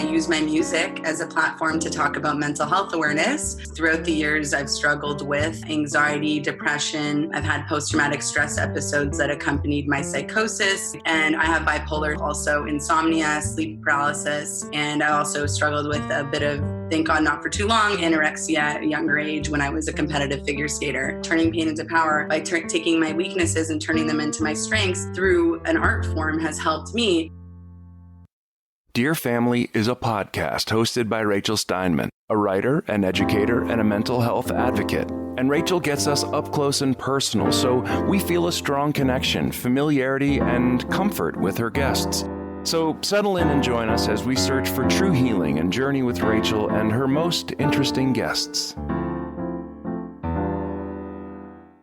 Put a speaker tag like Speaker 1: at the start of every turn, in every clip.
Speaker 1: use my music as a platform to talk about mental health awareness. Throughout the years, I've struggled with anxiety, depression. I've had post-traumatic stress episodes that accompanied my psychosis. And I have bipolar, also insomnia, sleep paralysis. And I also struggled with a bit of, thank God not for too long, anorexia at a younger age when I was a competitive figure skater. Turning pain into power by taking my weaknesses and turning them into my strengths through an art form has helped me.
Speaker 2: Dear Family is a podcast hosted by Rachel Steinman, a writer, an educator, and a mental health advocate. And Rachel gets us up close and personal, so we feel a strong connection, familiarity, and comfort with her guests. So settle in and join us as we search for true healing and journey with Rachel and her most interesting guests.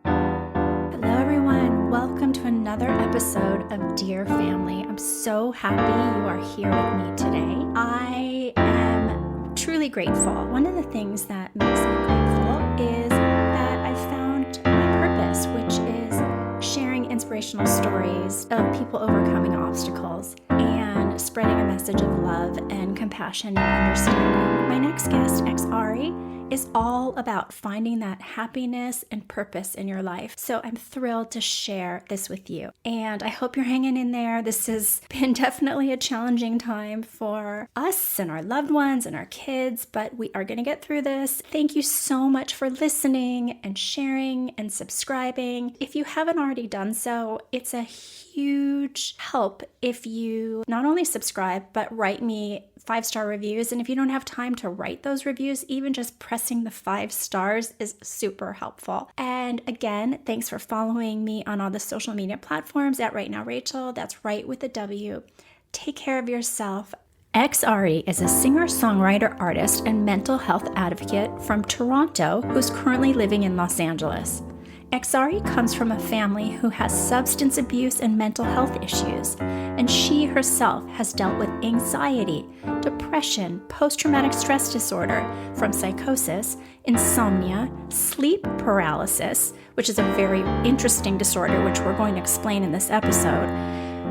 Speaker 3: Hello everyone, welcome to another episode of Dear Family. I'm so happy you are here with me today. I am truly grateful. One of the things that makes me grateful is that I found my purpose, which is sharing inspirational stories of people overcoming obstacles and spreading a message of love and compassion and understanding. My next guest, X.Ari, is all about finding that happiness and purpose in your life. So I'm thrilled to share this with you. And I hope you're hanging in there. This has been definitely a challenging time for us and our loved ones and our kids, but we are going to get through this. Thank you so much for listening and sharing and subscribing. If you haven't already done so, it's a huge help if you not only subscribe, but write me 5-star reviews. And if you don't have time to write those reviews, even just pressing the 5 stars is super helpful. And again, thanks for following me on all the social media platforms at Right Now Rachel. That's right with a W. Take care of yourself. X.Ari is a singer-songwriter-artist and mental health advocate from Toronto who's currently living in Los Angeles. X.Ari comes from a family who has substance abuse and mental health issues, and she herself has dealt with anxiety, depression, post-traumatic stress disorder from psychosis, insomnia, sleep paralysis, which is a very interesting disorder which we're going to explain in this episode,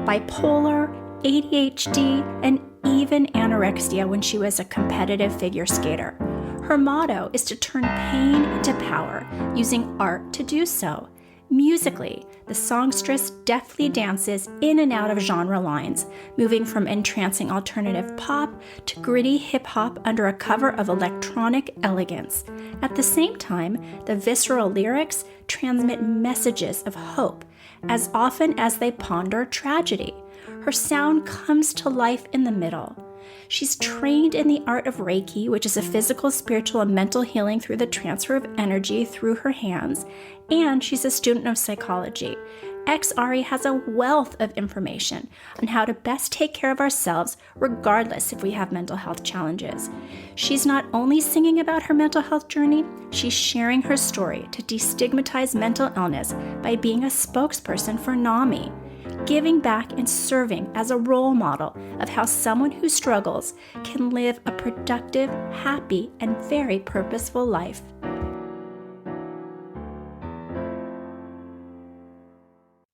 Speaker 3: bipolar, ADHD, and even anorexia when she was a competitive figure skater. Her motto is to turn pain into power, using art to do so. Musically, the songstress deftly dances in and out of genre lines, moving from entrancing alternative pop to gritty hip-hop under a cover of electronic elegance. At the same time, the visceral lyrics transmit messages of hope, as often as they ponder tragedy. Her sound comes to life in the middle. She's trained in the art of Reiki, which is a physical, spiritual, and mental healing through the transfer of energy through her hands, and she's a student of psychology. X.Ari has a wealth of information on how to best take care of ourselves, regardless if we have mental health challenges. She's not only singing about her mental health journey, she's sharing her story to destigmatize mental illness by being a spokesperson for NAMI, giving back and serving as a role model of how someone who struggles can live a productive, happy, and very purposeful life.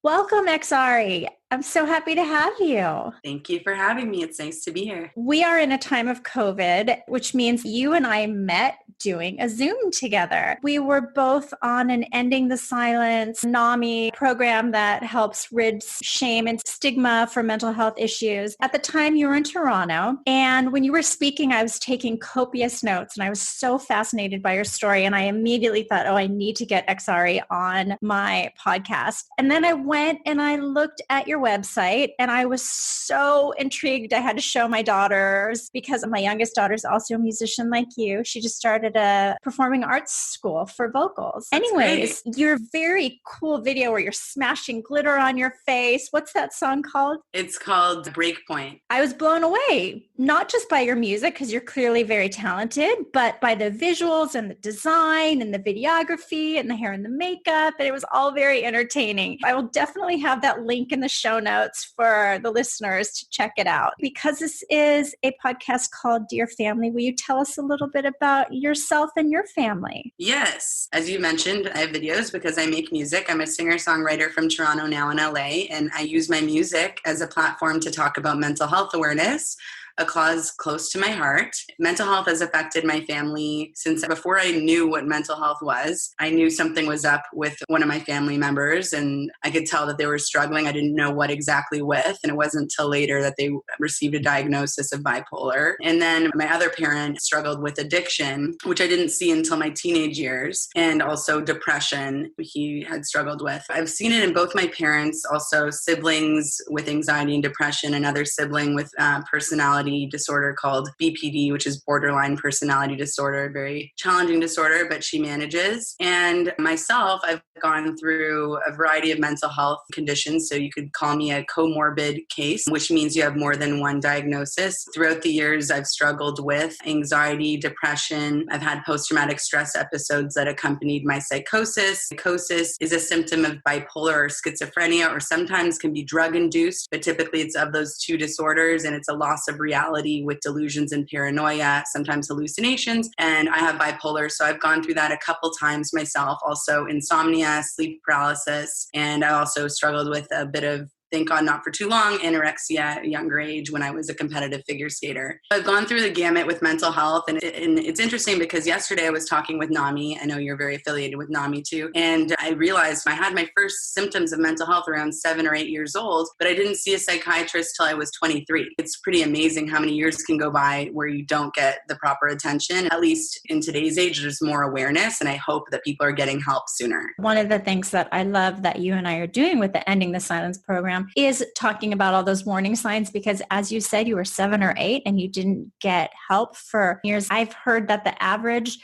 Speaker 3: Welcome, X.Ari. I'm so happy to have you.
Speaker 1: Thank you for having me. It's nice to be here.
Speaker 3: We are in a time of COVID, which means you and I met doing a Zoom together. We were both on an Ending the Silence NAMI program that helps rid shame and stigma for mental health issues. At the time, you were in Toronto, and when you were speaking, I was taking copious notes, and I was so fascinated by your story, and I immediately thought, I need to get X.Ari on my podcast. And then I went and I looked at your website, and I was so intrigued. I had to show my daughters because my youngest daughter is also a musician like you. She just started a performing arts school for vocals.
Speaker 1: That's
Speaker 3: Anyways,
Speaker 1: great.
Speaker 3: Your very cool video where you're smashing glitter on your face. What's that song called?
Speaker 1: It's called Breakpoint.
Speaker 3: I was blown away, not just by your music, because you're clearly very talented, but by the visuals and the design and the videography and the hair and the makeup. And it was all very entertaining. I will definitely have that link in the show notes for the listeners to check it out. Because this is a podcast called Dear Family, will you tell us a little bit about yourself and your family?
Speaker 1: Yes. As you mentioned, I have videos because I make music. I'm a singer-songwriter from Toronto, now in LA, and I use my music as a platform to talk about mental health awareness. a cause close to my heart. Mental health has affected my family since before I knew what mental health was. I knew something was up with one of my family members, and I could tell that they were struggling. I didn't know what exactly with, and it wasn't until later that they received a diagnosis of bipolar. And then my other parent struggled with addiction, which I didn't see until my teenage years, and also depression he had struggled with. I've seen it in both my parents, also siblings with anxiety and depression, another sibling with personality disorder called BPD, which is borderline personality disorder, very challenging disorder, but she manages. And myself, I've gone through a variety of mental health conditions. So you could call me a comorbid case, which means you have more than one diagnosis. Throughout the years, I've struggled with anxiety, depression. I've had post-traumatic stress episodes that accompanied my psychosis. Psychosis is a symptom of bipolar or schizophrenia, or sometimes can be drug-induced, but typically it's of those two disorders, and it's a loss of reality with delusions and paranoia, sometimes hallucinations. And I have bipolar, so I've gone through that a couple times myself. Also insomnia, sleep paralysis, and I also struggled with a bit of, thank God not for too long, anorexia at a younger age when I was a competitive figure skater. I've gone through the gamut with mental health, and it's interesting because yesterday I was talking with NAMI. I know you're very affiliated with NAMI too. And I realized I had my first symptoms of mental health around 7 or 8 years old, but I didn't see a psychiatrist till I was 23. It's pretty amazing how many years can go by where you don't get the proper attention. At least in today's age, there's more awareness, and I hope that people are getting help sooner.
Speaker 3: One of the things that I love that you and I are doing with the Ending the Silence program is talking about all those warning signs, because as you said, you were 7 or 8 and you didn't get help for years. I've heard that the average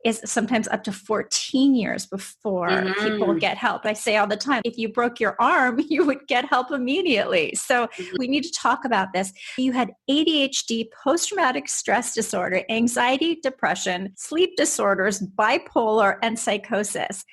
Speaker 3: is sometimes up to 14 years before people get help. I say all the time, if you broke your arm, you would get help immediately. So we need to talk about this. You had ADHD, post-traumatic stress disorder, anxiety, depression, sleep disorders, bipolar, and psychosis.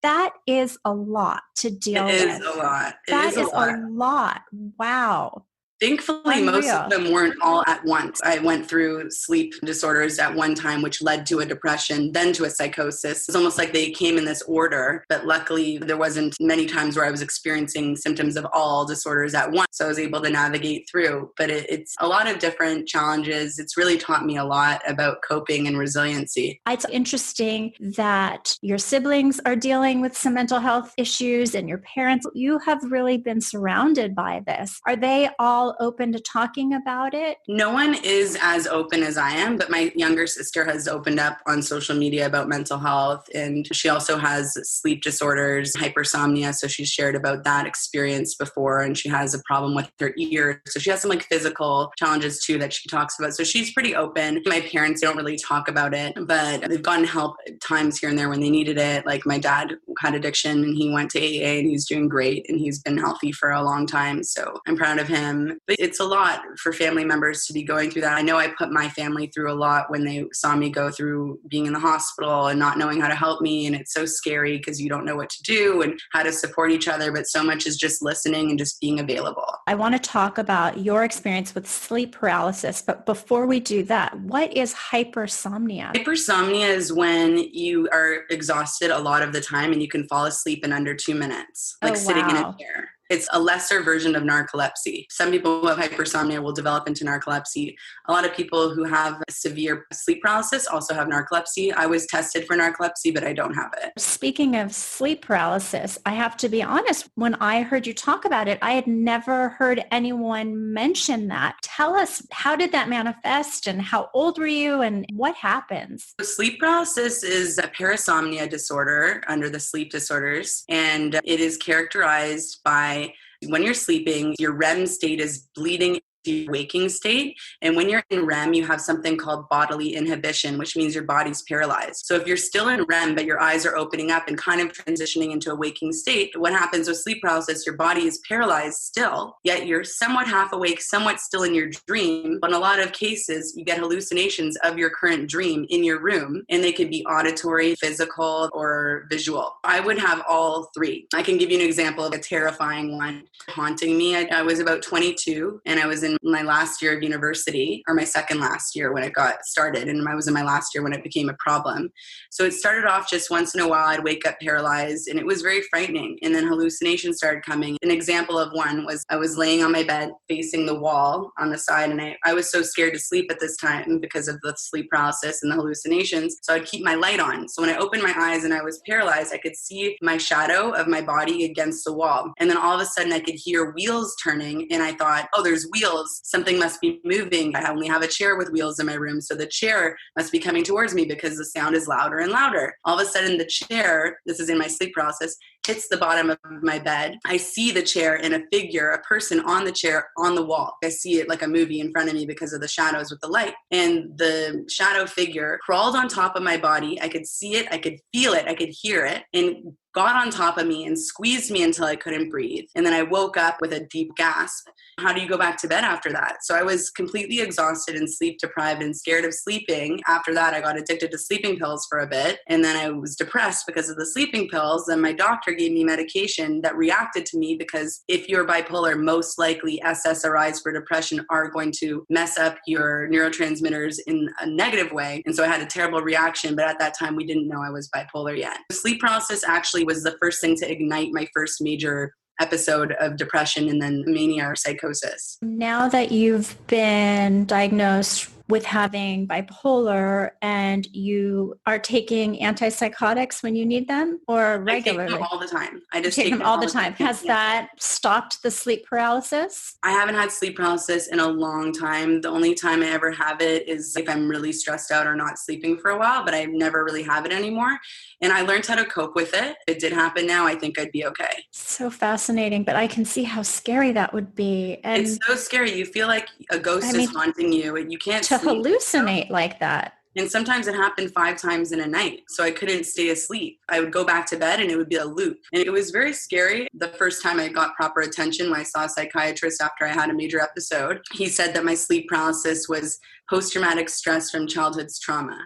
Speaker 3: That is a lot to deal with.
Speaker 1: It is a lot.
Speaker 3: That is a lot. Wow.
Speaker 1: Thankfully, most of them weren't all at once. I went through sleep disorders at one time, which led to a depression, then to a psychosis. It's almost like they came in this order, but luckily there wasn't many times where I was experiencing symptoms of all disorders at once. So I was able to navigate through, but it's a lot of different challenges. It's really taught me a lot about coping and resiliency.
Speaker 3: It's interesting that your siblings are dealing with some mental health issues and your parents. You have really been surrounded by this. Are they all open to talking about it?
Speaker 1: No one is as open as I am, but my younger sister has opened up on social media about mental health, and she also has sleep disorders, hypersomnia, so she's shared about that experience before, and she has a problem with her ear, so she has some like physical challenges too that she talks about, so she's pretty open. My parents don't really talk about it, but they've gotten help at times here and there when they needed it. Like my dad had addiction and he went to AA and he's doing great and he's been healthy for a long time, so I'm proud of him. But it's a lot for family members to be going through that. I know I put my family through a lot when they saw me go through being in the hospital and not knowing how to help me. And it's so scary because you don't know what to do and how to support each other. But so much is just listening and just being available.
Speaker 3: I want to talk about your experience with sleep paralysis. But before we do that, what is hypersomnia?
Speaker 1: Hypersomnia is when you are exhausted a lot of the time and you can fall asleep in under 2 minutes, like sitting in a chair. It's a lesser version of narcolepsy. Some people who have hypersomnia will develop into narcolepsy. A lot of people who have severe sleep paralysis also have narcolepsy. I was tested for narcolepsy, but I don't have it.
Speaker 3: Speaking of sleep paralysis, I have to be honest, when I heard you talk about it, I had never heard anyone mention that. Tell us, how did that manifest and how old were you and what happens?
Speaker 1: Sleep paralysis is a parasomnia disorder under the sleep disorders, and it is characterized by when you're sleeping, your REM state is bleeding the waking state. And when you're in REM, you have something called bodily inhibition, which means your body's paralyzed. So if you're still in REM, but your eyes are opening up and kind of transitioning into a waking state, what happens with sleep paralysis, your body is paralyzed still, yet you're somewhat half awake, somewhat still in your dream. But in a lot of cases, you get hallucinations of your current dream in your room, and they could be auditory, physical, or visual. I would have all three. I can give you an example of a terrifying one haunting me. I was about 22, and I was in in my last year of university, or my second last year when it got started. And I was in my last year when it became a problem. So it started off just once in a while, I'd wake up paralyzed, and it was very frightening. And then hallucinations started coming. An example of one was I was laying on my bed facing the wall on the side, and I was so scared to sleep at this time because of the sleep paralysis and the hallucinations. So I'd keep my light on. So when I opened my eyes and I was paralyzed, I could see my shadow of my body against the wall. And then all of a sudden I could hear wheels turning, and I thought, oh, there's wheels. Something must be moving. I only have a chair with wheels in my room, so the chair must be coming towards me because the sound is louder and louder. All of a sudden the chair, this is in my sleep paralysis, hits the bottom of my bed. I see the chair and a figure, a person on the chair on the wall. I see it like a movie in front of me because of the shadows with the light. And the shadow figure crawled on top of my body. I could see it, I could feel it, I could hear it, and got on top of me and squeezed me until I couldn't breathe. And then I woke up with a deep gasp. How do you go back to bed after that? So I was completely exhausted and sleep deprived and scared of sleeping. After that, I got addicted to sleeping pills for a bit. And then I was depressed because of the sleeping pills. And my doctor gave me medication that reacted to me because if you're bipolar, most likely SSRIs for depression are going to mess up your neurotransmitters in a negative way. And so I had a terrible reaction. But at that time, we didn't know I was bipolar yet. Sleep paralysis actually was the first thing to ignite my first major episode of depression and then mania or psychosis.
Speaker 3: Now that you've been diagnosed with having bipolar and you are taking antipsychotics when you need them or regularly?
Speaker 1: I take them all the time. I just
Speaker 3: take them all the time. Has that stopped the sleep paralysis?
Speaker 1: I haven't had sleep paralysis in a long time. The only time I ever have it is if I'm really stressed out or not sleeping for a while, but I never really have it anymore. And I learned how to cope with it. If it did happen now, I think I'd be okay.
Speaker 3: So fascinating, but I can see how scary that would be. And
Speaker 1: it's so scary. You feel like a ghost is haunting you and you can't
Speaker 3: to hallucinate like that.
Speaker 1: And sometimes it happened 5 times in a night. So I couldn't stay asleep. I would go back to bed and it would be a loop. And it was very scary. The first time I got proper attention when I saw a psychiatrist after I had a major episode, he said that my sleep paralysis was post-traumatic stress from childhood trauma.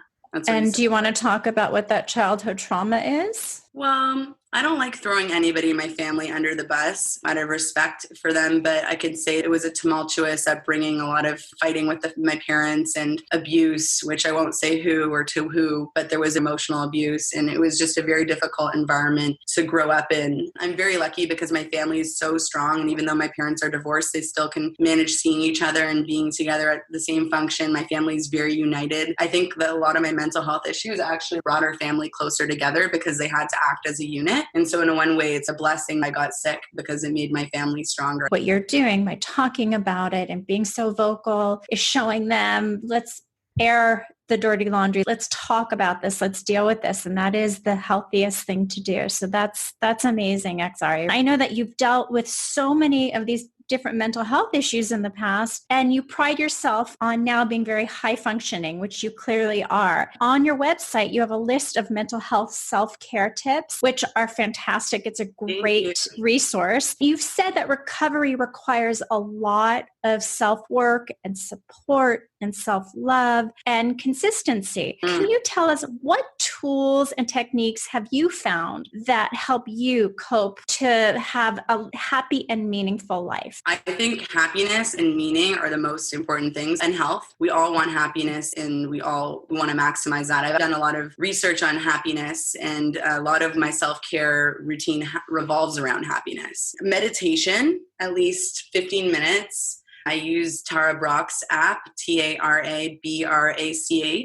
Speaker 3: And do you want to talk about what that childhood trauma is?
Speaker 1: Well, I don't like throwing anybody in my family under the bus out of respect for them, but I could say it was a tumultuous upbringing, a lot of fighting with my parents and abuse, which I won't say who or to who, but there was emotional abuse. And it was just a very difficult environment to grow up in. I'm very lucky because my family is so strong. And even though my parents are divorced, they still can manage seeing each other and being together at the same function. My family is very united. I think that a lot of my mental health issues actually brought our family closer together because they had to act as a unit. And so in one way, it's a blessing I got sick because it made my family stronger.
Speaker 3: What you're doing by talking about it and being so vocal is showing them, let's air the dirty laundry. Let's talk about this. Let's deal with this. And that is the healthiest thing to do. So that's amazing, X.Ari. I know that you've dealt with so many of these different mental health issues in the past, and you pride yourself on now being very high functioning, which you clearly are. On your website, you have a list of mental health self-care tips, which are fantastic. It's a great resource. You've said that recovery requires a lot of self-work and support and self-love and consistency. Can you tell us what tools and techniques have you found that help you cope to have a happy and meaningful life?
Speaker 1: I think happiness and meaning are the most important things, and health. We all want happiness and we want to maximize that. I've done a lot of research on happiness, and a lot of my self-care routine revolves around happiness. Meditation, at least 15 minutes. I use Tara Brach's app, TaraBrach.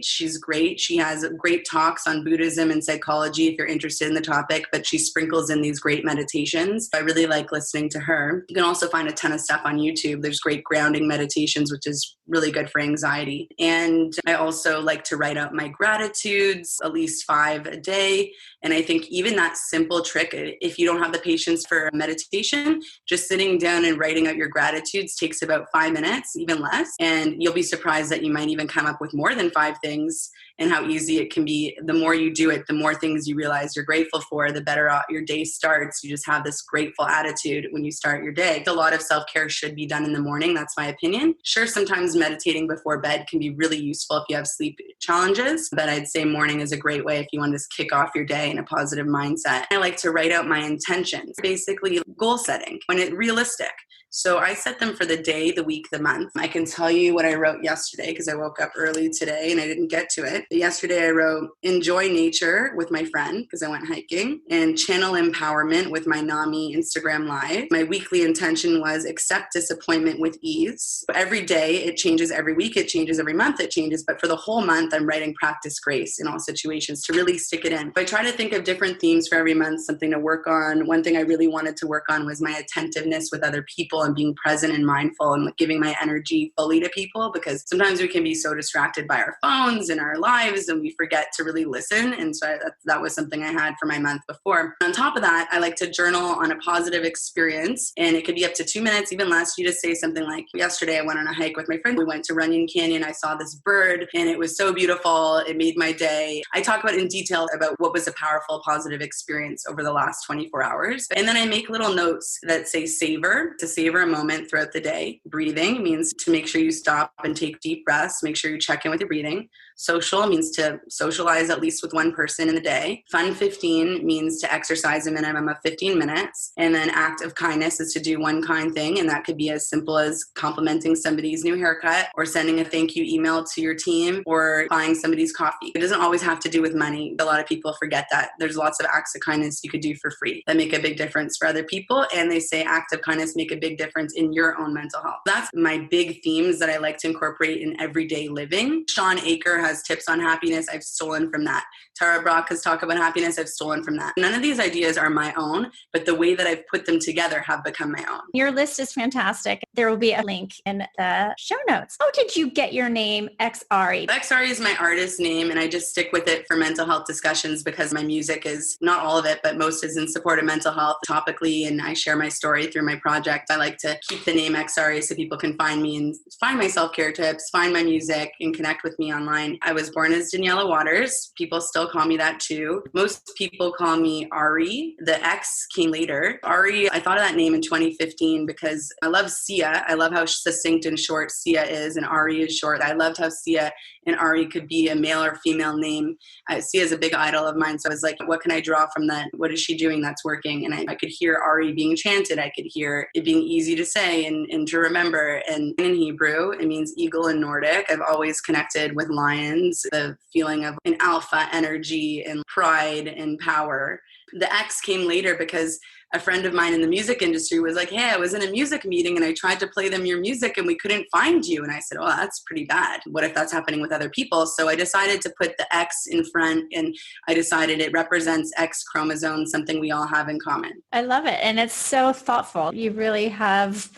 Speaker 1: She's great. She has great talks on Buddhism and psychology if you're interested in the topic, but she sprinkles in these great meditations. I really like listening to her. You can also find a ton of stuff on YouTube. There's great grounding meditations, which is really good for anxiety. And I also like to write out my gratitudes, at least 5 a day. And I think even that simple trick, if you don't have the patience for meditation, just sitting down and writing out your gratitudes takes about 5 minutes, even less. And you'll be surprised that you might even come up with more than 5 things, and how easy it can be. The more you do it, the more things you realize you're grateful for, the better your day starts. You just have this grateful attitude when you start your day. A lot of self-care should be done in the morning. That's my opinion. Sure, sometimes meditating before bed can be really useful if you have sleep challenges, but I'd say morning is a great way if you want to kick off your day in a positive mindset. I like to write out my intentions, basically goal setting when it's realistic. So I set them for the day, the week, the month. I can tell you what I wrote yesterday because I woke up early today and I didn't get to it. But yesterday I wrote enjoy nature with my friend because I went hiking, and channel empowerment with my NAMI Instagram live. My weekly intention was accept disappointment with ease. Every day it changes, every week it changes, every month it changes. But for the whole month, I'm writing practice grace in all situations to really stick it in. But I try to think of different themes for every month, something to work on. One thing I really wanted to work on was my attentiveness with other people and being present and mindful and giving my energy fully to people, because sometimes we can be so distracted by our phones and our lives and we forget to really listen. And so that was something I had for my month before. On top of that, I like to journal on a positive experience, and it could be up to 2 minutes, even less. You just say something like, yesterday I went on a hike with my friend. We went to Runyon Canyon. I saw this bird and it was so beautiful. It made my day. I talk about in detail about what was a powerful, positive experience over the last 24 hours. And then I make little notes that say savor, to savor a moment throughout the day. Breathing means to make sure you stop and take deep breaths. Make sure you check in with your breathing. Social means to socialize at least with one person in the day. Fun 15 means to exercise a minimum of 15 minutes. And then act of kindness is to do one kind thing. And that could be as simple as complimenting somebody's new haircut, or sending a thank you email to your team, or buying somebody's coffee. It doesn't always have to do with money. A lot of people forget that. There's lots of acts of kindness you could do for free that make a big difference for other people. And they say acts of kindness make a big difference in your own mental health. That's my big themes that I like to incorporate in everyday living. Sean Aker has tips on happiness. I've stolen from that. Tara Brach has talked about happiness. I've stolen from that. None of these ideas are my own, but the way that I've put them together have become my own.
Speaker 3: Your list is fantastic. There will be a link in the show notes. How did you get your name, X.Ari?
Speaker 1: X.Ari is my artist name, and I just stick with it for mental health discussions because my music is, not all of it, but most is in support of mental health topically, and I share my story through my project. I like to keep the name X.Ari so people can find me and find my self-care tips, find my music, and connect with me online. I was born as Daniela Waters. People still call me that too. Most people call me Ari. The X came later. Ari, I thought of that name in 2015 because I love Sia. I love how succinct and short Sia is, and Ari is short. I loved how Sia and Ari could be a male or female name. Sia is a big idol of mine, so I was like, what can I draw from that? What is she doing that's working? And I could hear Ari being chanted. I could hear it being easy to say and to remember. And in Hebrew, it means eagle in Nordic. I've always connected with lions, the feeling of an alpha energy and pride and power. The X came later because a friend of mine in the music industry was like, hey, I was in a music meeting and I tried to play them your music and we couldn't find you. And I said, oh, that's pretty bad. What if that's happening with other people? So I decided to put the X in front, and I decided it represents X chromosome, something we all have in common.
Speaker 3: I love it. And it's so thoughtful. You really have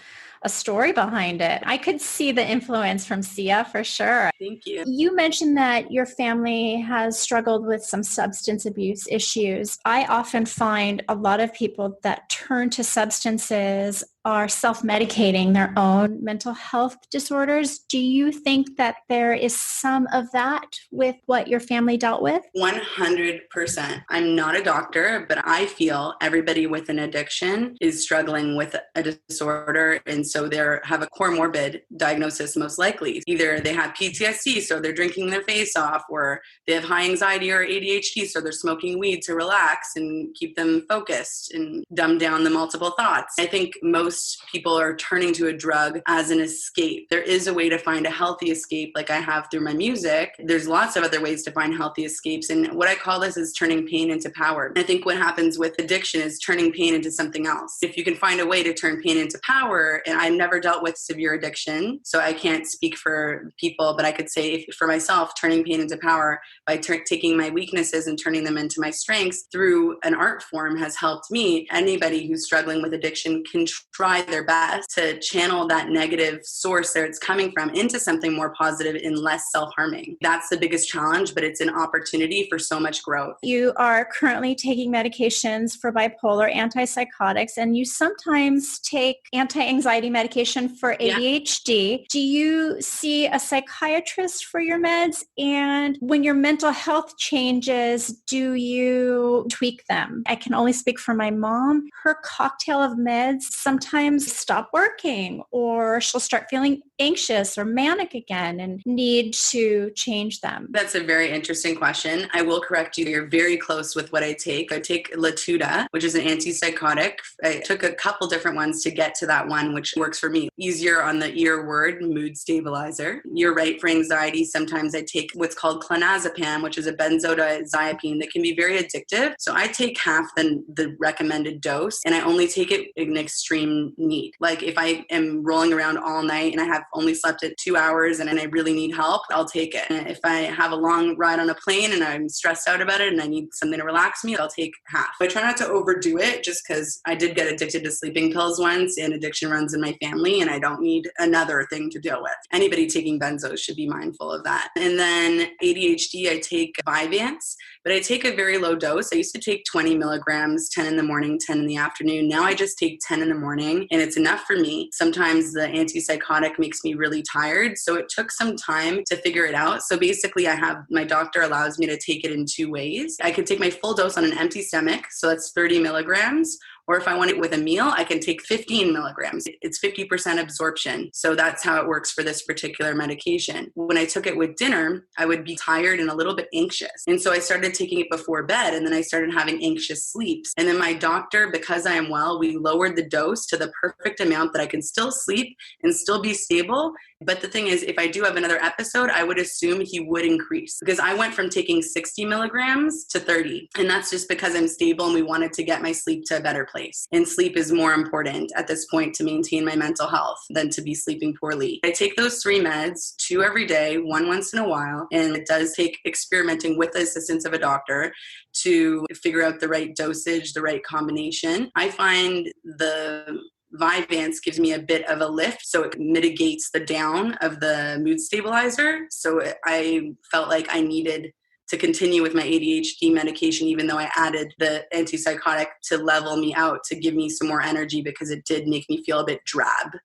Speaker 3: a story behind it. I could see the influence from Sia for sure.
Speaker 1: Thank you.
Speaker 3: You mentioned that your family has struggled with some substance abuse issues. I often find a lot of people that turn to substances are self-medicating their own mental health disorders. Do you think that there is some of that with what your family dealt with?
Speaker 1: 100%. I'm not a doctor, but I feel everybody with an addiction is struggling with a disorder. And so they have a comorbid diagnosis most likely. Either they have PTSD, so they're drinking their face off, or they have high anxiety or ADHD, so they're smoking weed to relax and keep them focused and dumb down the multiple thoughts. I think most people are turning to a drug as an escape. There is a way to find a healthy escape like I have through my music. There's lots of other ways to find healthy escapes. And what I call this is turning pain into power. I think what happens with addiction is turning pain into something else. If you can find a way to turn pain into power, and I've never dealt with severe addiction, so I can't speak for people, but I could say for myself, turning pain into power by taking my weaknesses and turning them into my strengths through an art form has helped me. Anybody who's struggling with addiction can try their best to channel that negative source that it's coming from into something more positive and less self-harming. That's the biggest challenge, but it's an opportunity for so much growth.
Speaker 3: You are currently taking medications for bipolar, antipsychotics, and you sometimes take anti-anxiety medication for ADHD. Yeah. Do you see a psychiatrist for your meds? And when your mental health changes, do you tweak them? I can only speak for my mom. Her cocktail of meds sometimes stop working, or she'll start feeling anxious or manic again and need to change them?
Speaker 1: That's a very interesting question. I will correct you. You're very close with what I take. I take Latuda, which is an antipsychotic. I took a couple different ones to get to that one, which works for me. Easier on the ear word, mood stabilizer. You're right, for anxiety, sometimes I take what's called clonazepam, which is a benzodiazepine that can be very addictive. So I take half the recommended dose, and I only take it in extreme need. Like if I am rolling around all night and I have only slept at 2 hours and I really need help, I'll take it. And if I have a long ride on a plane and I'm stressed out about it and I need something to relax me, I'll take half. I try not to overdo it just because I did get addicted to sleeping pills once, and addiction runs in my family and I don't need another thing to deal with. Anybody taking benzos should be mindful of that. And then ADHD, I take Vyvanse, but I take a very low dose. I used to take 20 milligrams, 10 in the morning, 10 in the afternoon. Now I just take 10 in the morning and it's enough for me. Sometimes the antipsychotic makes me really tired. So it took some time to figure it out. So basically my doctor allows me to take it in 2 ways. I could take my full dose on an empty stomach. So that's 30 milligrams. Or if I want it with a meal, I can take 15 milligrams. It's 50% absorption. So that's how it works for this particular medication. When I took it with dinner, I would be tired and a little bit anxious. And so I started taking it before bed, and then I started having anxious sleeps. And then my doctor, because I am well, we lowered the dose to the perfect amount that I can still sleep and still be stable. But the thing is, if I do have another episode, I would assume he would increase, because I went from taking 60 milligrams to 30. And that's just because I'm stable and we wanted to get my sleep to a better place. And sleep is more important at this point to maintain my mental health than to be sleeping poorly. I take those 3 meds, 2 every day, 1 once in a while. And it does take experimenting with the assistance of a doctor to figure out the right dosage, the right combination. I find the Vyvanse gives me a bit of a lift, so it mitigates the down of the mood stabilizer. So I felt like I needed to continue with my ADHD medication, even though I added the antipsychotic to level me out, to give me some more energy, because it did make me feel a bit drab.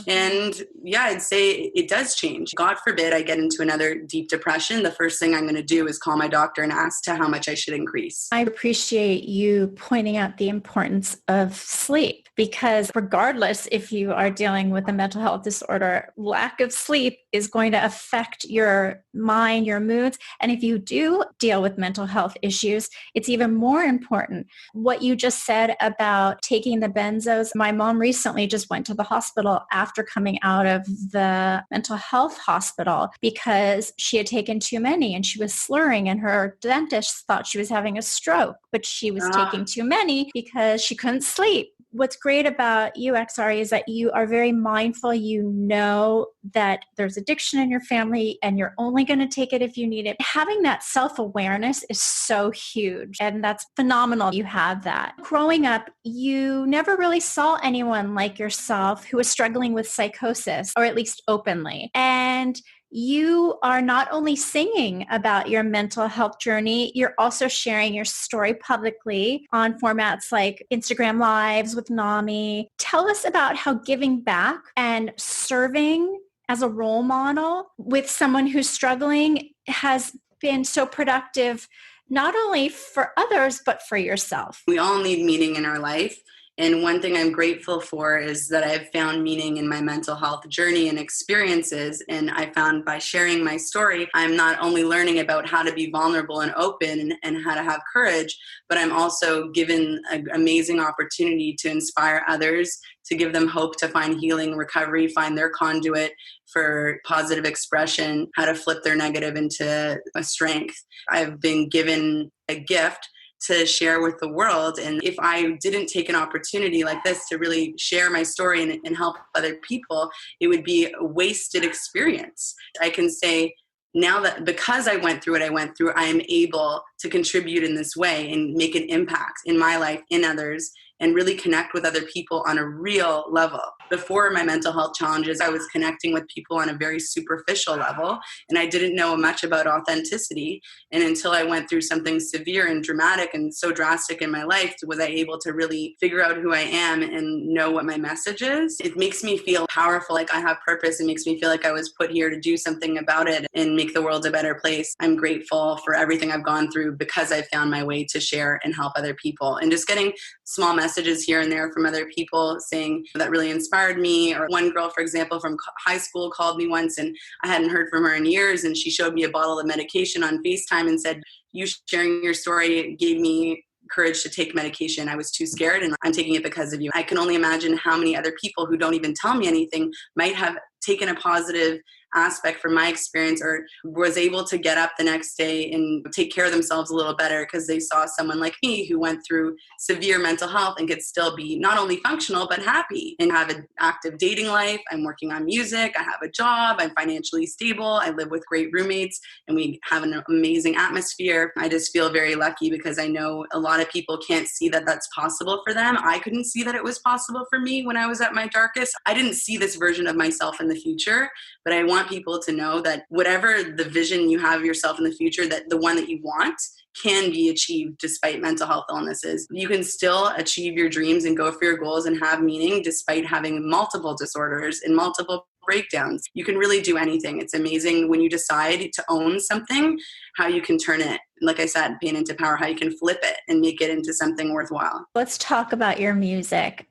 Speaker 1: And yeah, I'd say it does change. God forbid I get into another deep depression. The first thing I'm going to do is call my doctor and ask to how much I should increase.
Speaker 3: I appreciate you pointing out the importance of sleep, because regardless if you are dealing with a mental health disorder, lack of sleep is going to affect your mind, your moods. And if you do deal with mental health issues, it's even more important. What you just said about taking the benzos, my mom recently just went to the hospital after coming out of the mental health hospital because she had taken too many and she was slurring, and her dentist thought she was having a stroke, but she was taking too many because she couldn't sleep. What's great about you, X.Ari, is that you are very mindful. You know that there's addiction in your family and you're only going to take it if you need it. Having that self-awareness is so huge, and that's phenomenal. You have that. Growing up, you never really saw anyone like yourself who was struggling with psychosis, or at least openly. And you are not only singing about your mental health journey, you're also sharing your story publicly on formats like Instagram Lives with NAMI. Tell us about how giving back and serving as a role model with someone who's struggling has been so productive, not only for others, but for yourself.
Speaker 1: We all need meaning in our life. And one thing I'm grateful for is that I've found meaning in my mental health journey and experiences. And I found by sharing my story, I'm not only learning about how to be vulnerable and open and how to have courage, but I'm also given an amazing opportunity to inspire others, to give them hope to find healing, recovery, find their conduit for positive expression, how to flip their negative into a strength. I've been given a gift to share with the world. And if I didn't take an opportunity like this to really share my story and help other people, it would be a wasted experience. I can say now that because I went through what I went through, I am able to contribute in this way and make an impact in my life, in others, and really connect with other people on a real level. Before my mental health challenges, I was connecting with people on a very superficial level, and I didn't know much about authenticity. And until I went through something severe and dramatic and so drastic in my life, was I able to really figure out who I am and know what my message is. It makes me feel powerful, like I have purpose. It makes me feel like I was put here to do something about it and make the world a better place. I'm grateful for everything I've gone through because I found my way to share and help other people. And just getting small messages here and there from other people saying that really inspired inspired me. Or one girl, for example, from high school called me once and I hadn't heard from her in years. And she showed me a bottle of medication on FaceTime and said, you sharing your story gave me courage to take medication. I was too scared and I'm taking it because of you. I can only imagine how many other people who don't even tell me anything might have taken a positive aspect from my experience or was able to get up the next day and take care of themselves a little better because they saw someone like me who went through severe mental health and could still be not only functional but happy and have an active dating life. I'm working on music. I have a job. I'm financially stable. I live with great roommates and we have an amazing atmosphere. I just feel very lucky because I know a lot of people can't see that that's possible for them. I couldn't see that it was possible for me when I was at my darkest. I didn't see this version of myself in the future, but I want people to know that whatever the vision you have of yourself in the future, that the one that you want can be achieved despite mental health illnesses. You can still achieve your dreams and go for your goals and have meaning despite having multiple disorders and multiple breakdowns. You can really do anything. It's amazing when you decide to own something, how you can turn it, like I said, pain into power, how you can flip it and make it into something worthwhile.
Speaker 3: Let's talk about your music.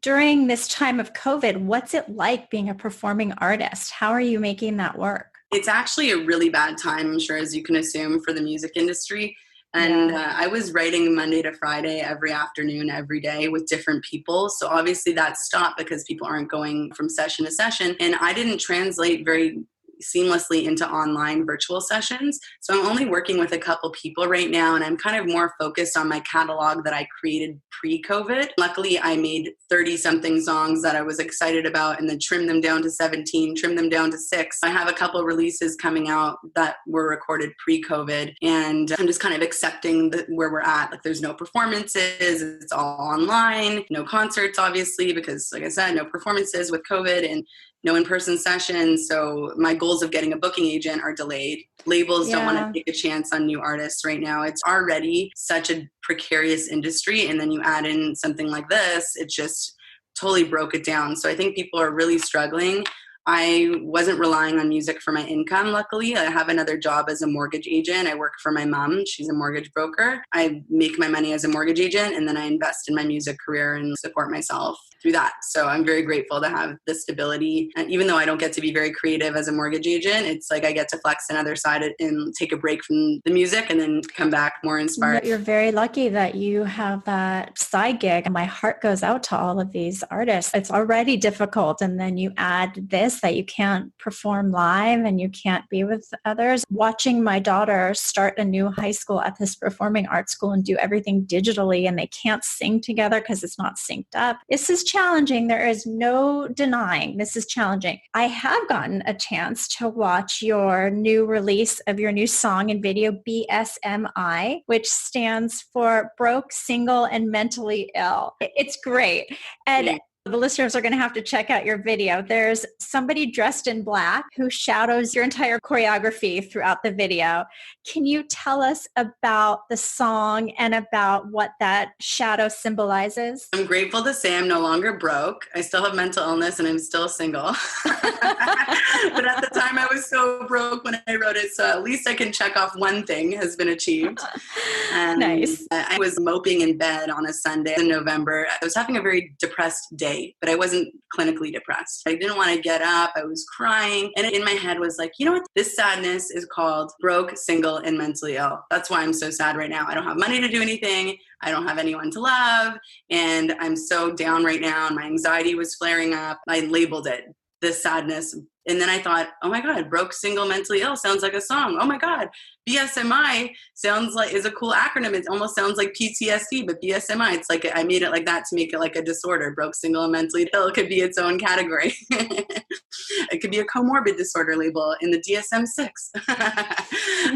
Speaker 3: During this time of COVID, what's it like being a performing artist? How are you making that work?
Speaker 1: It's actually a really bad time, I'm sure, as you can assume, for the music industry. And I was writing Monday to Friday every afternoon, every day with different people. So obviously that stopped because people aren't going from session to session. And I didn't translate very seamlessly into online virtual sessions. So I'm only working with a couple people right now, and I'm kind of more focused on my catalog that I created pre-COVID. Luckily, I made 30-something songs that I was excited about and then trimmed them down to 17, trimmed them down to 6. I have a couple releases coming out that were recorded pre-COVID, and I'm just kind of accepting where we're at. Like, there's no performances, it's all online, no concerts, obviously, because like I said, no performances with COVID and no in-person sessions. So my goals of getting a booking agent are delayed. Labels don't want to take a chance on new artists right now. It's already such a precarious industry. And then you add in something like this, it just totally broke it down. So I think people are really struggling. I wasn't relying on music for my income, luckily. I have another job as a mortgage agent. I work for my mom. She's a mortgage broker. I make my money as a mortgage agent, and then I invest in my music career and support myself through that. So I'm very grateful to have the stability. And even though I don't get to be very creative as a mortgage agent, it's like I get to flex another side and take a break from the music and then come back more inspired.
Speaker 3: You're very lucky that you have that side gig. And my heart goes out to all of these artists. It's already difficult. And then you add this, that you can't perform live and you can't be with others. Watching my daughter start a new high school at this performing arts school and do everything digitally, and they can't sing together because it's not synced up. This is challenging. There is no denying this is challenging. I have gotten a chance to watch your new release of your new song and video, BSMI, which stands for Broke, Single, and Mentally Ill. It's great. And the listeners are going to have to check out your video. There's somebody dressed in black who shadows your entire choreography throughout the video. Can you tell us about the song and about what that shadow symbolizes?
Speaker 1: I'm grateful to say I'm no longer broke. I still have mental illness and I'm still single. But at the time I was so broke when I wrote it. So at least I can check off one thing has been achieved. And
Speaker 3: nice.
Speaker 1: I was moping in bed on a Sunday in November. I was having a very depressed day, but I wasn't clinically depressed. I didn't want to get up. I was crying. And in my head was like, you know what? This sadness is called broke, single, and mentally ill. That's why I'm so sad right now. I don't have money to do anything. I don't have anyone to love. And I'm so down right now. And my anxiety was flaring up. I labeled it this sadness. And then I thought, oh my God, broke, single, mentally ill sounds like a song. Oh my God, BSMI is a cool acronym. It almost sounds like PTSD, but BSMI, it's like, I made it like that to make it like a disorder. Broke, single, and mentally ill could be its own category. It could be a comorbid disorder label in the DSM-6.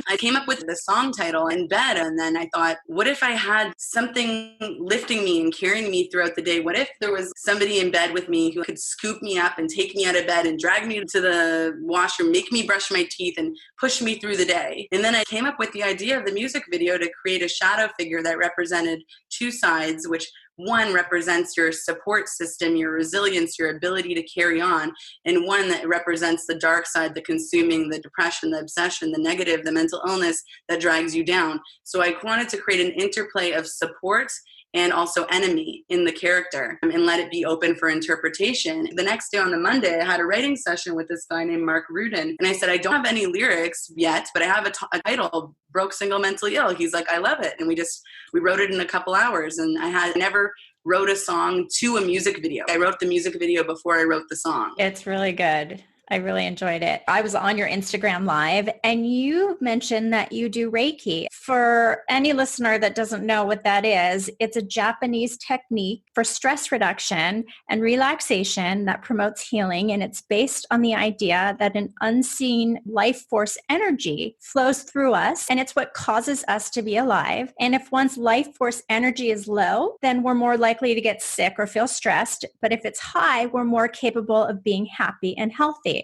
Speaker 1: I came up with the song title in bed, and then I thought, what if I had something lifting me and carrying me throughout the day? What if there was somebody in bed with me who could scoop me up and take me out of bed and drag me to the washroom, make me brush my teeth, and push me through the day? And then I came up with the idea of the music video to create a shadow figure that represented two sides, which one represents your support system, your resilience, your ability to carry on, and one that represents the dark side, the consuming, the depression, the obsession, the negative, the mental illness that drags you down. So I wanted to create an interplay of support and also enemy in the character, and let it be open for interpretation. The next day on the Monday, I had a writing session with this guy named Mark Rudin. And I said, I don't have any lyrics yet, but I have a title, Broke, Single, Mentally Ill. He's like, I love it. And we wrote it in a couple hours. And I had never wrote a song to a music video. I wrote the music video before I wrote the song.
Speaker 3: It's really good. I really enjoyed it. I was on your Instagram Live and you mentioned that you do Reiki. For any listener that doesn't know what that is, it's a Japanese technique for stress reduction and relaxation that promotes healing. And it's based on the idea that an unseen life force energy flows through us, and it's what causes us to be alive. And if one's life force energy is low, then we're more likely to get sick or feel stressed. But if it's high, we're more capable of being happy and healthy.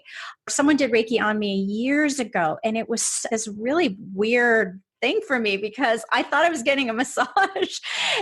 Speaker 3: Someone did Reiki on me years ago, and it was this really weird thing for me because I thought I was getting a massage.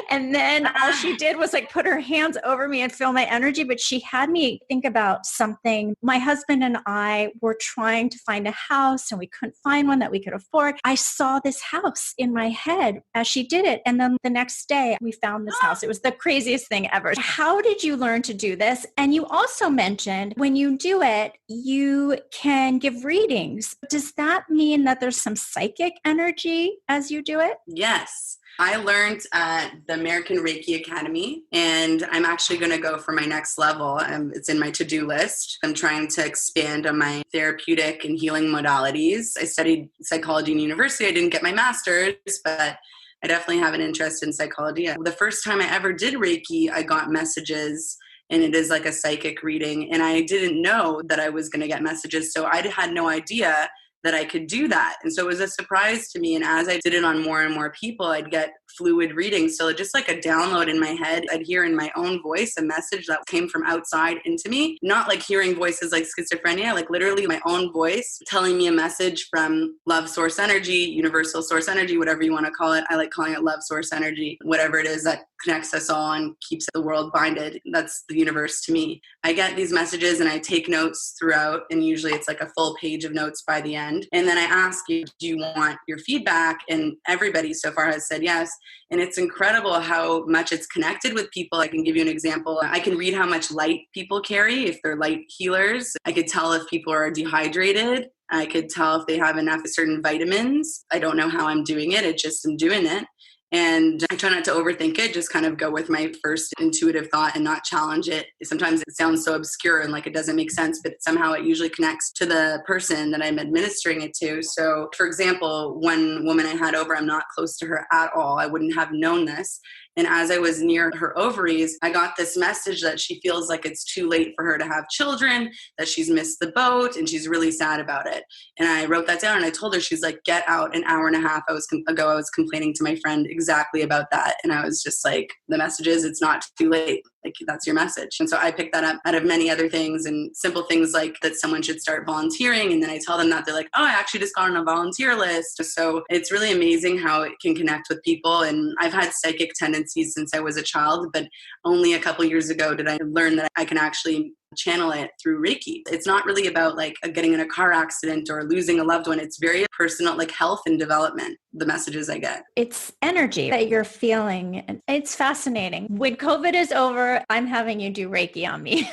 Speaker 3: And then all she did was like put her hands over me and feel my energy. But she had me think about something. My husband and I were trying to find a house and we couldn't find one that we could afford. I saw this house in my head as she did it. And then the next day we found this house. It was the craziest thing ever. How did you learn to do this? And you also mentioned when you do it, you can give readings. Does that mean that there's some psychic energy as you do it?
Speaker 1: Yes. I learned at the American Reiki Academy, and I'm actually going to go for my next level. It's in my to-do list. I'm trying to expand on my therapeutic and healing modalities. I studied psychology in university. I didn't get my master's, but I definitely have an interest in psychology. The first time I ever did Reiki, I got messages, and it is like a psychic reading, and I didn't know that I was going to get messages, so I had no idea that I could do that. And so it was a surprise to me. And as I did it on more and more people, I'd get fluid readings. So just like a download in my head, I'd hear in my own voice a message that came from outside into me, not like hearing voices like schizophrenia, like literally my own voice telling me a message from love source energy, universal source energy, whatever you want to call it. I like calling it love source energy, whatever it is that connects us all and keeps the world binded. That's the universe to me. I get these messages and I take notes throughout, and usually it's like a full page of notes by the end. And then I ask you, do you want your feedback? And everybody so far has said yes. And it's incredible how much it's connected with people. I can give you an example. I can read how much light people carry, if they're light healers. I could tell if people are dehydrated. I could tell if they have enough certain vitamins. I don't know how I'm doing it. I'm doing it. And I try not to overthink it, just kind of go with my first intuitive thought and not challenge it. Sometimes it sounds so obscure and like it doesn't make sense, but somehow it usually connects to the person that I'm administering it to. So for example, one woman I had over, I'm not close to her at all. I wouldn't have known this. And as I was near her ovaries, I got this message that she feels like it's too late for her to have children, that she's missed the boat, and she's really sad about it. And I wrote that down and I told her, she's like, get out. An hour and a half ago, I was complaining to my friend exactly about that. And I was just like, the message is, it's not too late. Like, that's your message. And so I picked that up out of many other things, and simple things like that someone should start volunteering. And then I tell them that, they're like, oh, I actually just got on a volunteer list. So it's really amazing how it can connect with people. And I've had psychic tendencies since I was a child, but only a couple years ago did I learn that I can actually channel it through Reiki. It's not really about like getting in a car accident or losing a loved one. It's very personal, like health and development, the messages I get.
Speaker 3: It's energy that you're feeling. It's fascinating. When COVID is over, I'm having you do Reiki on me.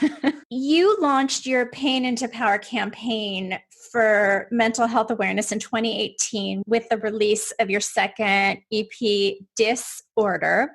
Speaker 3: You launched your Pain into Power campaign for mental health awareness in 2018 with the release of your second EP, Disorder,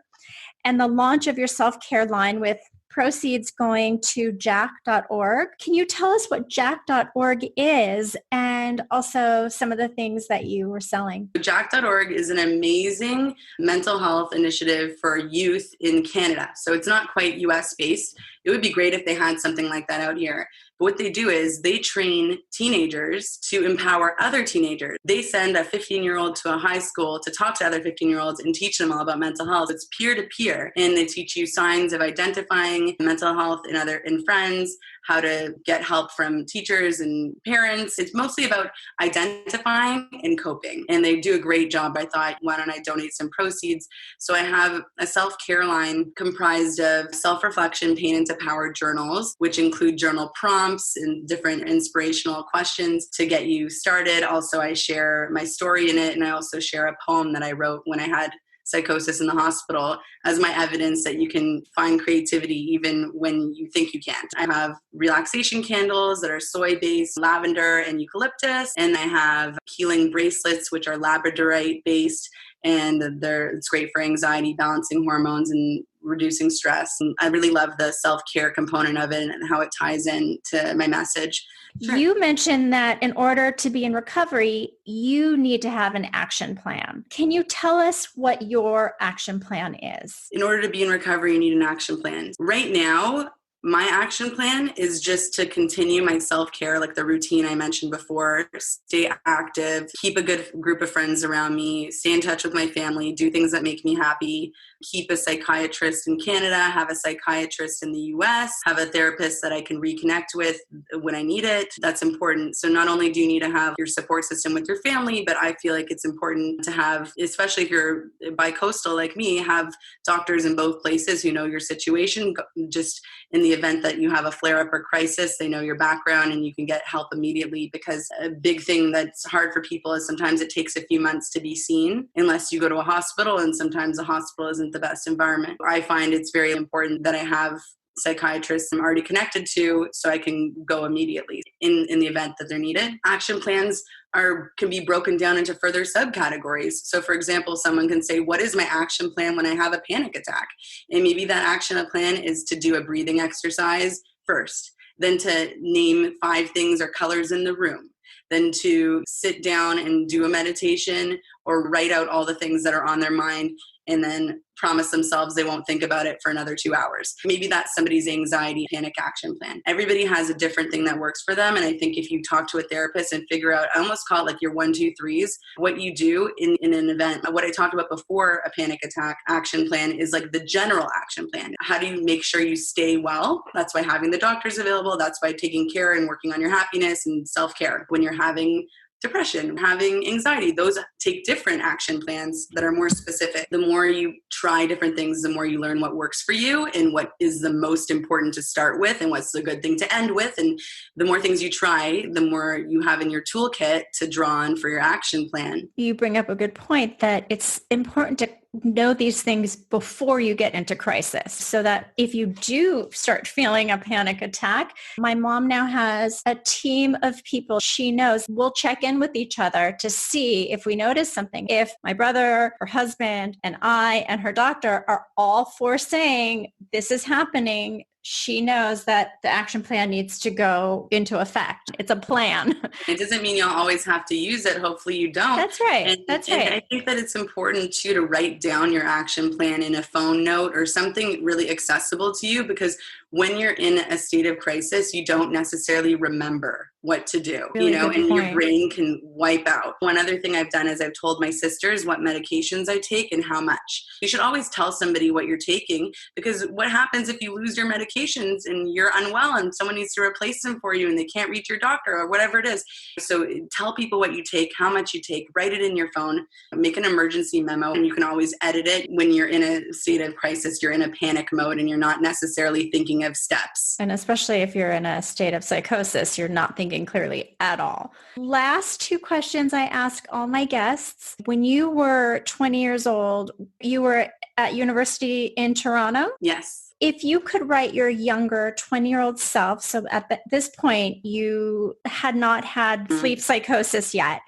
Speaker 3: and the launch of your self-care line with proceeds going to jack.org. Can you tell us what jack.org is and also some of the things that you were selling?
Speaker 1: Jack.org is an amazing mental health initiative for youth in Canada. So it's not quite US based. It would be great if they had something like that out here. But what they do is they train teenagers to empower other teenagers. They send a 15-year-old to a high school to talk to other 15-year-olds and teach them all about mental health. It's peer-to-peer, and they teach you signs of identifying mental health in friends, how to get help from teachers and parents. It's mostly about identifying and coping. And they do a great job. I thought, why don't I donate some proceeds? So I have a self-care line comprised of self-reflection, pain into power journals, which include journal prompts and different inspirational questions to get you started. Also, I share my story in it, and I also share a poem that I wrote when I had psychosis in the hospital as my evidence that you can find creativity even when you think you can't. I have relaxation candles that are soy-based, lavender and eucalyptus, and I have healing bracelets, which are labradorite-based, and it's great for anxiety, balancing hormones, and reducing stress. And I really love the self-care component of it and how it ties in to my message. Sure.
Speaker 3: You mentioned that in order to be in recovery, you need to have an action plan. Can you tell us what your action plan is?
Speaker 1: In order to be in recovery, you need an action plan. Right now, my action plan is just to continue my self-care, like the routine I mentioned before, stay active, keep a good group of friends around me, stay in touch with my family, do things that make me happy, keep a psychiatrist in Canada, have a psychiatrist in the US, have a therapist that I can reconnect with when I need it. That's important. So not only do you need to have your support system with your family, but I feel like it's important to have, especially if you're bi-coastal like me, have doctors in both places who know your situation. Just in the event that you have a flare-up or crisis, they know your background and you can get help immediately, because a big thing that's hard for people is sometimes it takes a few months to be seen unless you go to a hospital, and sometimes a hospital isn't the best environment. I find it's very important that I have psychiatrists I'm already connected to so I can go immediately in the event that they're needed. Action plans can be broken down into further subcategories. So for example, someone can say, what is my action plan when I have a panic attack? And maybe that action plan is to do a breathing exercise first, then to name 5 things or colors in the room, then to sit down and do a meditation or write out all the things that are on their mind, and then promise themselves they won't think about it for another 2 hours. Maybe that's somebody's anxiety panic action plan. Everybody has a different thing that works for them. And I think if you talk to a therapist and figure out, I almost call it like your 1, 2, 3s, what you do in an event. What I talked about before a panic attack action plan is like the general action plan. How do you make sure you stay well? That's why having the doctors available. That's why taking care and working on your happiness and self-care. When you're having depression, having anxiety, those take different action plans that are more specific. The more you try different things, the more you learn what works for you and what is the most important to start with and what's the good thing to end with. And the more things you try, the more you have in your toolkit to draw on for your action plan.
Speaker 3: You bring up a good point that it's important to know these things before you get into crisis, so that if you do start feeling a panic attack, my mom now has a team of people she knows will check in with each other to see if we notice something. If my brother, her husband, and I and her doctor are all for saying this is happening, she knows that the action plan needs to go into effect. It's a plan.
Speaker 1: It doesn't mean you'll always have to use it. Hopefully you don't.
Speaker 3: That's right. That's right.
Speaker 1: And I think that it's important too to write down your action plan in a phone note or something really accessible to you, because when you're in a state of crisis, you don't necessarily remember what to do,
Speaker 3: really
Speaker 1: and your brain can wipe out. One other thing I've done is I've told my sisters what medications I take and how much. You should always tell somebody what you're taking, because what happens if you lose your medications and you're unwell and someone needs to replace them for you and they can't reach your doctor or whatever it is. So tell people what you take, how much you take, write it in your phone, make an emergency memo, and you can always edit it when you're in a state of crisis, you're in a panic mode and you're not necessarily thinking of steps.
Speaker 3: And especially if you're in a state of psychosis, you're not thinking clearly at all. Last 2 questions I ask all my guests. When you were 20 years old, you were at university in Toronto?
Speaker 1: Yes.
Speaker 3: If you could write your younger 20-year-old self, so at this point you had not had sleep psychosis yet,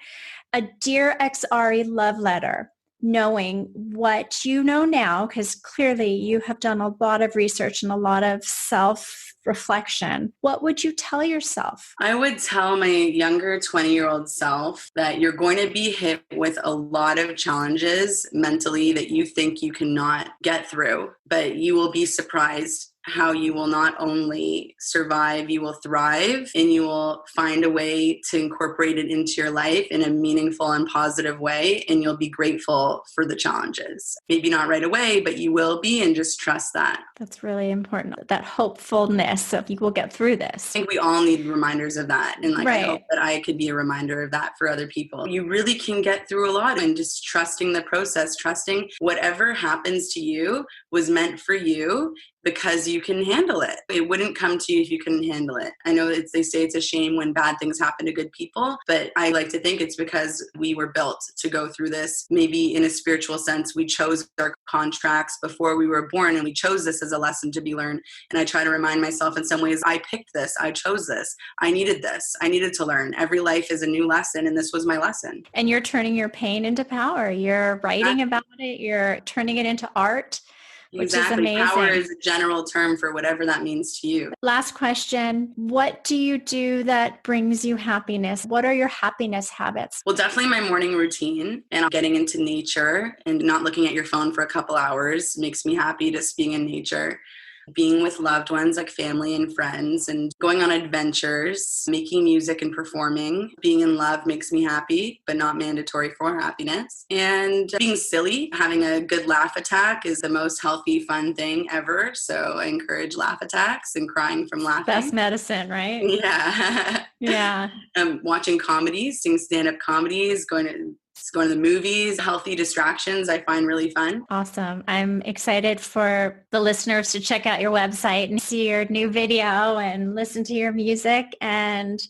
Speaker 3: a Dear X.Ari love letter, knowing what you know now, because clearly you have done a lot of research and a lot of self-reflection, what would you tell yourself?
Speaker 1: I would tell my younger 20-year-old self that you're going to be hit with a lot of challenges mentally that you think you cannot get through, but you will be surprised how you will not only survive, you will thrive, and you will find a way to incorporate it into your life in a meaningful and positive way, and you'll be grateful for the challenges. Maybe not right away, but you will be, and just trust that.
Speaker 3: That's really important, that hopefulness of you will get through this.
Speaker 1: I think we all need reminders of that, and
Speaker 3: right.
Speaker 1: I hope that I could be a reminder of that for other people. You really can get through a lot, and just trusting the process, trusting whatever happens to you was meant for you, because you you can handle it. It wouldn't come to you if you couldn't handle it. I know they say it's a shame when bad things happen to good people, but I like to think it's because we were built to go through this. Maybe in a spiritual sense, we chose our contracts before we were born, and we chose this as a lesson to be learned. And I try to remind myself in some ways, I picked this, I chose this, I needed this, I needed to learn. Every life is a new lesson, and this was my lesson.
Speaker 3: And you're turning your pain into power. You're writing about it. You're turning it into art. Which is amazing.
Speaker 1: Power is a general term for whatever that means to you.
Speaker 3: Last question. What do you do that brings you happiness? What are your happiness habits?
Speaker 1: Well, definitely my morning routine and getting into nature and not looking at your phone for a couple hours makes me happy, just being in nature. Being with loved ones like family and friends and going on adventures, making music and performing. Being in love makes me happy, but not mandatory for happiness. And being silly, having a good laugh attack is the most healthy, fun thing ever. So I encourage laugh attacks and crying from laughing.
Speaker 3: Best medicine, right?
Speaker 1: Yeah.
Speaker 3: Yeah.
Speaker 1: Watching comedies, seeing stand-up comedies, going to the movies, healthy distractions I find really fun.
Speaker 3: Awesome. I'm excited for the listeners to check out your website and see your new video and listen to your music. And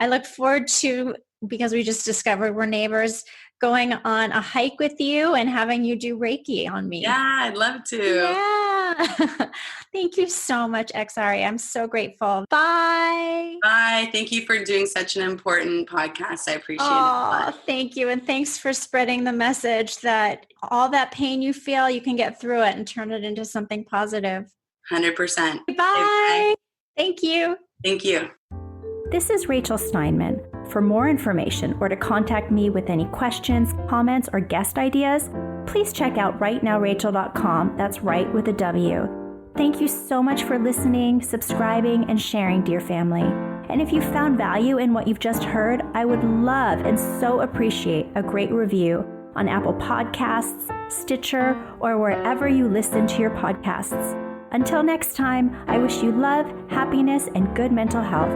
Speaker 3: I look forward to, because we just discovered we're neighbors, going on a hike with you and having you do Reiki on me.
Speaker 1: Yeah, I'd love to.
Speaker 3: Yeah. Thank you so much, X.Ari. I'm so grateful. Bye.
Speaker 1: Bye. Thank you for doing such an important podcast. I appreciate it a lot.
Speaker 3: Thank you. And thanks for spreading the message that all that pain you feel, you can get through it and turn it into something positive.
Speaker 1: 100%.
Speaker 3: Bye. Thank you.
Speaker 1: Thank you.
Speaker 3: This is Rachel Steinman. For more information or to contact me with any questions, comments, or guest ideas, please check out rightnowrachel.com. That's right with a W. Thank you so much for listening, subscribing, and sharing, dear family. And if you found value in what you've just heard, I would love and so appreciate a great review on Apple Podcasts, Stitcher, or wherever you listen to your podcasts. Until next time, I wish you love, happiness, and good mental health.